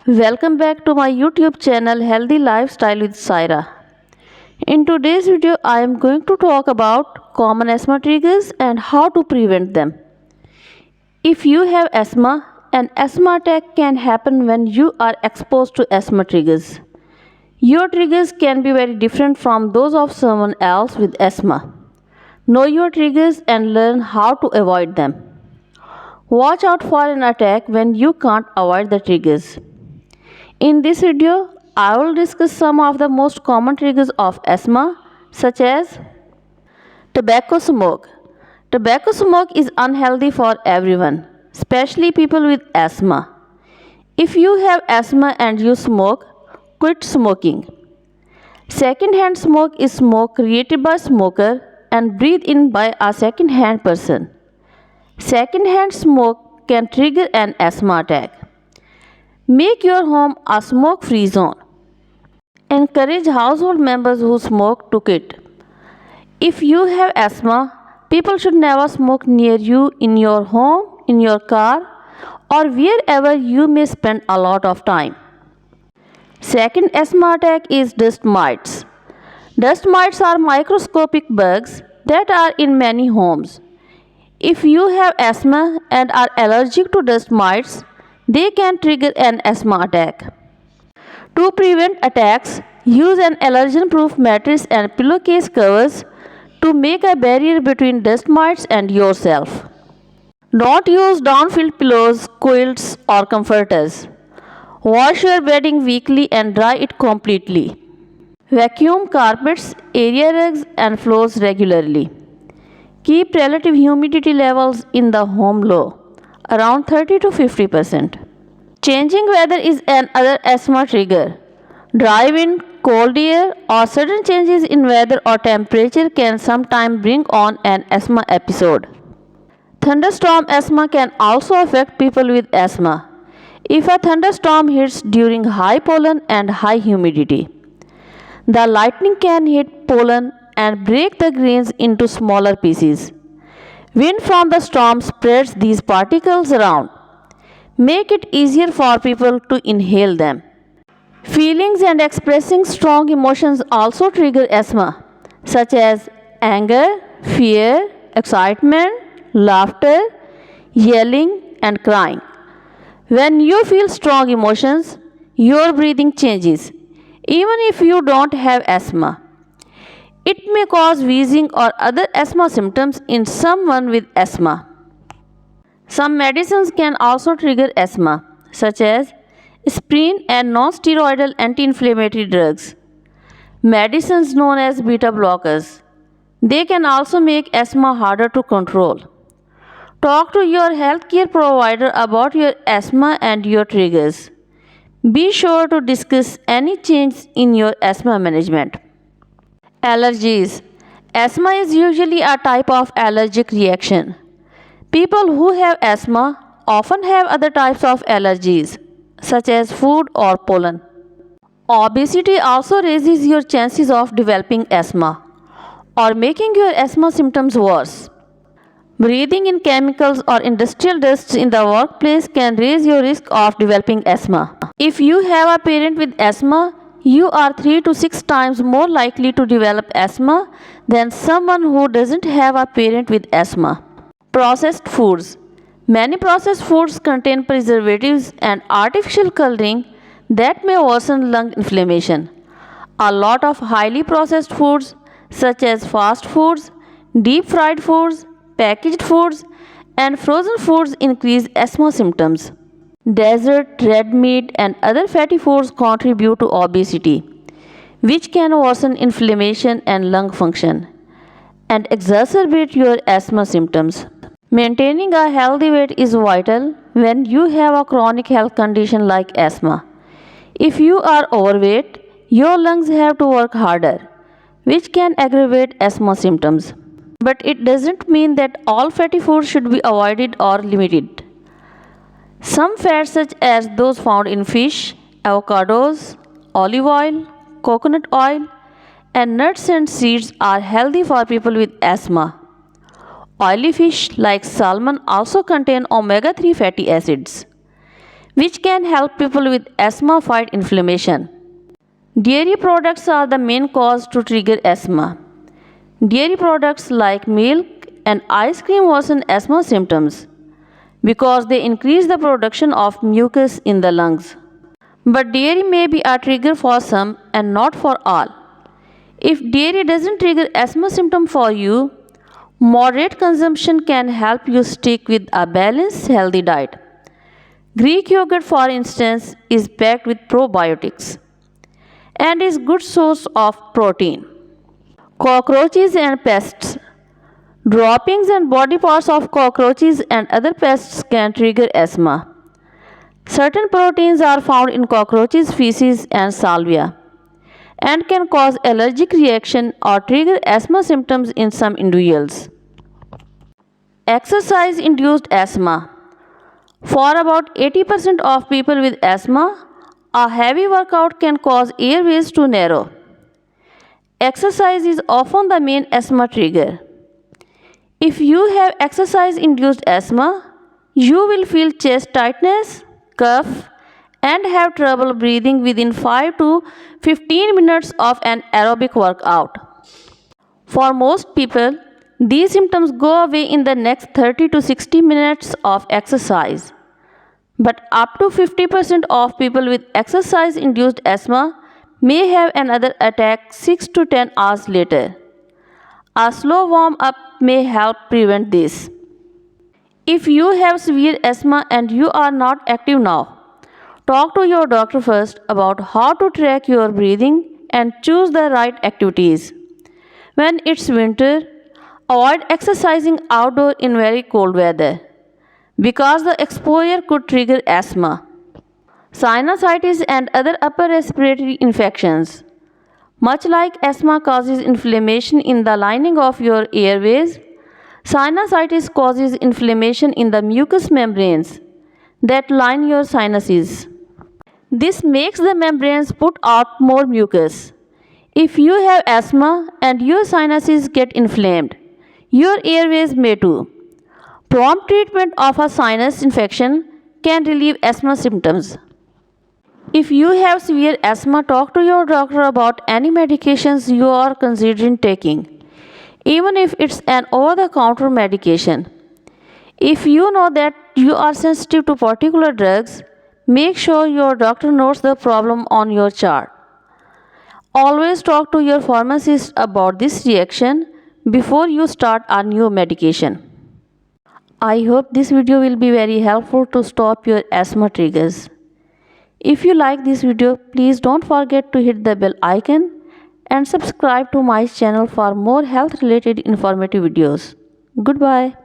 Welcome back to my YouTube channel Healthy Lifestyle with Saira. In today's video, I am going to talk about common asthma triggers and how to prevent them. If you have asthma, an asthma attack can happen when you are exposed to asthma triggers. Your triggers can be very different from those of someone else with asthma. Know your triggers and learn how to avoid them. Watch out for an attack when you can't avoid the triggers. In this video, I will discuss some of the most common triggers of asthma, such as tobacco smoke. Tobacco smoke is unhealthy for everyone, especially people with asthma. If you have asthma and you smoke, quit smoking. Second-hand smoke is smoke created by smoker and breathed in by a second-hand person. Second-hand smoke can trigger an asthma attack. Make your home a smoke-free zone. Encourage household members who smoke to quit. If you have asthma, people should never smoke near you in your home, in your car, or wherever you may spend a lot of time. Second asthma attack is dust mites. Dust mites are microscopic bugs that are in many homes. If you have asthma and are allergic to dust mites, they can trigger an asthma attack. To prevent attacks, use an allergen-proof mattress and pillowcase covers to make a barrier between dust mites and yourself. Don't use down-filled pillows, quilts, or comforters. Wash your bedding weekly and dry it completely. Vacuum carpets, area rugs, and floors regularly. Keep relative humidity levels in the home low, around 30 to 50%. Changing weather is another asthma trigger. Dry wind, cold air, or sudden changes in weather or temperature can sometimes bring on an asthma episode. Thunderstorm asthma can also affect people with asthma. If a thunderstorm hits during high pollen and high humidity, the lightning can hit pollen and break the grains into smaller pieces. Wind from the storm spreads these particles around. Make it easier for people to inhale them. Feelings and expressing strong emotions also trigger asthma, such as anger, fear, excitement, laughter, yelling, and crying. When you feel strong emotions, your breathing changes, even if you don't have asthma. It may cause wheezing or other asthma symptoms in someone with asthma. Some medicines can also trigger asthma, such as aspirin and non-steroidal anti-inflammatory drugs. Medicines known as beta blockers. They can also make asthma harder to control. Talk to your healthcare provider about your asthma and your triggers. Be sure to discuss any change in your asthma management. Allergies. Asthma is usually a type of allergic reaction. People who have asthma often have other types of allergies, such as food or pollen. Obesity also raises your chances of developing asthma or making your asthma symptoms worse. Breathing in chemicals or industrial dusts in the workplace can raise your risk of developing asthma. If you have a parent with asthma, you are 3 to 6 times more likely to develop asthma than someone who doesn't have a parent with asthma. Processed foods. Many processed foods contain preservatives and artificial coloring that may worsen lung inflammation. A lot of highly processed foods, such as fast foods, deep fried foods, packaged foods, and frozen foods, increase asthma symptoms. Dessert, red meat, and other fatty foods contribute to obesity, which can worsen inflammation and lung function and exacerbate your asthma symptoms. Maintaining a healthy weight is vital when you have a chronic health condition like asthma. If you are overweight, your lungs have to work harder, which can aggravate asthma symptoms. But it doesn't mean that all fatty foods should be avoided or limited. Some fats, such as those found in fish, avocados, olive oil, coconut oil, and nuts and seeds, are healthy for people with asthma. Oily fish like salmon also contain omega-3 fatty acids, which can help people with asthma fight inflammation. Dairy products are the main cause to trigger asthma. Dairy products like milk and ice cream worsen asthma symptoms because they increase the production of mucus in the lungs. But dairy may be a trigger for some and not for all. If dairy doesn't trigger asthma symptom for you, moderate consumption can help you stick with a balanced, healthy diet. Greek yogurt, for instance, is packed with probiotics and is good source of protein. Cockroaches and pests. Droppings and body parts of cockroaches and other pests can trigger asthma. Certain proteins are found in cockroaches' feces and salvia and can cause allergic reaction or trigger asthma symptoms in some individuals. Exercise-induced asthma. For about 80% of people with asthma, a heavy workout can cause airways to narrow. Exercise is often the main asthma trigger. If you have exercise-induced asthma, you will feel chest tightness, cough, and have trouble breathing within 5 to 15 minutes of an aerobic workout. For most people, these symptoms go away in the next 30 to 60 minutes of exercise. But up to 50% of people with exercise-induced asthma may have another attack 6 to 10 hours later. A slow warm-up may help prevent this. If you have severe asthma and you are not active now, talk to your doctor first about how to track your breathing and choose the right activities. When it's winter, avoid exercising outdoor in very cold weather because the exposure could trigger asthma. Sinusitis and other upper respiratory infections. Much like asthma causes inflammation in the lining of your airways, sinusitis causes inflammation in the mucous membranes that line your sinuses. This makes the membranes put out more mucus. If you have asthma and your sinuses get inflamed, your airways may too. Prompt treatment of a sinus infection can relieve asthma symptoms. If you have severe asthma, talk to your doctor about any medications you are considering taking, even if it's an over-the-counter medication. If you know that you are sensitive to particular drugs, make sure your doctor notes the problem on your chart. Always talk to your pharmacist about this reaction before you start a new medication. I hope this video will be very helpful to stop your asthma triggers. If you like this video, please don't forget to hit the bell icon and subscribe to my channel for more health related informative videos. Goodbye.